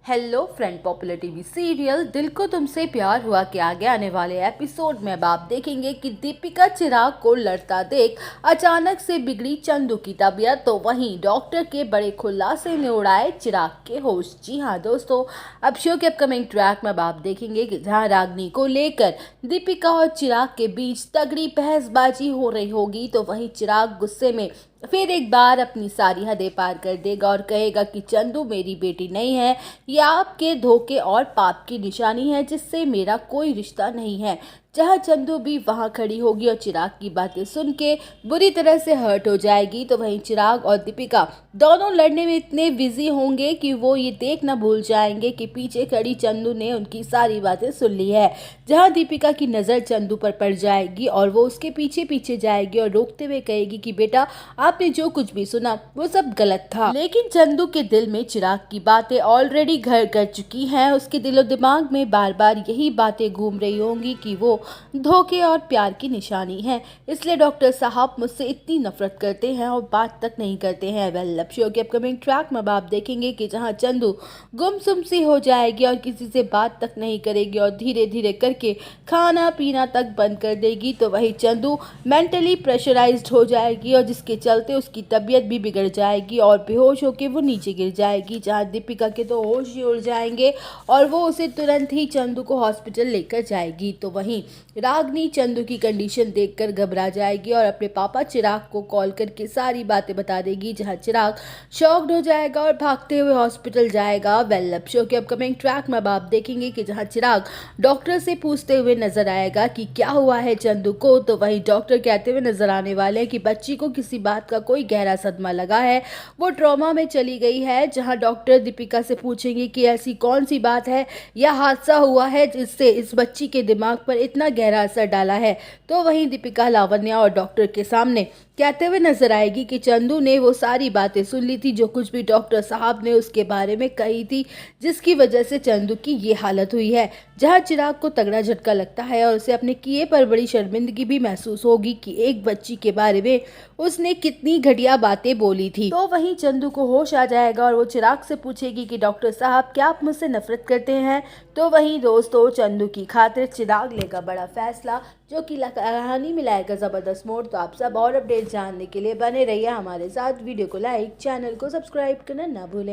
Hello friend, popular TV serial दिल को तुमसे प्यार हुआ के आगे आने वाले एपिसोड में अब आप देखेंगे कि दीपिका चिराग को लड़ता देख अचानक से बिगड़ी चंदू की तबीयत। तो वहीं डॉक्टर के बड़े खुलासे ने उड़ाए चिराग के होश। जी हाँ दोस्तों, अब शो के अपकमिंग ट्रैक में अब आप देखेंगे कि जहाँ रागनी को लेकर दीपिका और चिराग के बीच तगड़ी बहसबाजी हो रही होगी, तो वहीं चिराग गुस्से में फिर एक बार अपनी सारी हदें पार कर देगा और कहेगा कि चंदू मेरी बेटी नहीं है, यह आपके धोखे और पाप की निशानी है जिससे मेरा कोई रिश्ता नहीं है। जहां चंदू भी वहां खड़ी होगी और चिराग की बातें सुन के बुरी तरह से हर्ट हो जाएगी, तो वहीं चिराग और दीपिका दोनों लड़ने में इतने बिजी होंगे कि वो ये देख ना भूल जाएंगे कि पीछे खड़ी चंदू ने उनकी सारी बातें सुन ली है। जहां दीपिका की नज़र चंदू पर पड़ जाएगी और वो उसके पीछे पीछे जाएगी और रोकते हुए कहेगी कि बेटा, आपने जो कुछ भी सुना वो सब गलत था। लेकिन चंदू के दिल में चिराग की बातें ऑलरेडी घर कर चुकी हैं। उसके दिलो दिमाग में बार बार यही बातें घूम रही होंगी कि वो धोखे और प्यार की निशानी है, इसलिए डॉक्टर साहब मुझसे इतनी नफरत करते हैं और बात तक नहीं करते हैं। वेल, अब शो के अपकमिंग ट्रैक में आप देखेंगे कि जहां चंदू गुमसुम सी हो जाएगी और किसी से बात तक नहीं करेगी और धीरे धीरे करके खाना पीना तक बंद कर देगी, तो वही चंदू मेंटली प्रेशराइज्ड हो जाएगी और जिसके चलते उसकी तबीयत भी बिगड़ जाएगी और बेहोश होकर वो नीचे गिर जाएगी। जहां दीपिका के तो होश ही उड़ जाएंगे और वो उसे तुरंत ही चंदू को हॉस्पिटल लेकर जाएगी। तो वहीं रागनी चंदू की कंडीशन देखकर घबरा जाएगी और अपने पापा चिराग को कॉल करके सारी बातें बता देगी, जहां चिराग शॉक्ड हो जाएगा और भागते हुए हॉस्पिटल जाएगा। वेल, अब शो के अपकमिंग ट्रैक में आप देखेंगे कि जहां चिराग डॉक्टर से पूछते हुए नजर आएगा कि क्या हुआ है चंदू को, तो वहीं डॉक्टर कहते हुए नजर आने वाले हैं कि बच्ची को किसी बात का कोई गहरा सदमा लगा है, वो ट्रॉमा में चली गई है। जहां डॉक्टर दीपिका से पूछेंगे कि ऐसी कौन सी बात है या हादसा हुआ है जिससे इस बच्ची के दिमाग पर इतना गहरा असर डाला है, तो वहीं दीपिका लावण्या और डॉक्टर के सामने कहते हुए नजर आएगी कि चंदू ने वो सारी बातें सुन ली थी जो कुछ भी डॉक्टर साहब ने उसके बारे में कही थी, जिसकी वजह से चंदू की ये हालत हुई है। जहां चिराग को तगड़ा झटका लगता है और उसे अपने किए पर बड़ी शर्मिंदगी भी महसूस होगी कि एक बच्ची के बारे में उसने कितनी घटिया बातें बोली थी। तो वहीं चंदू को होश आ जाएगा और वो चिराग से पूछेगी कि डॉक्टर साहब, क्या आप मुझसे नफरत करते हैं। तो वहीं दोस्तों, चंदू की खातिर चिराग लेगा बड़ा फैसला जो कि कहानी में लाएगा जबरदस्त मोड़। तो आप सब और अपडेट जानने के लिए बने रहिए हमारे साथ। वीडियो को लाइक, चैनल को सब्सक्राइब करना ना भूलें।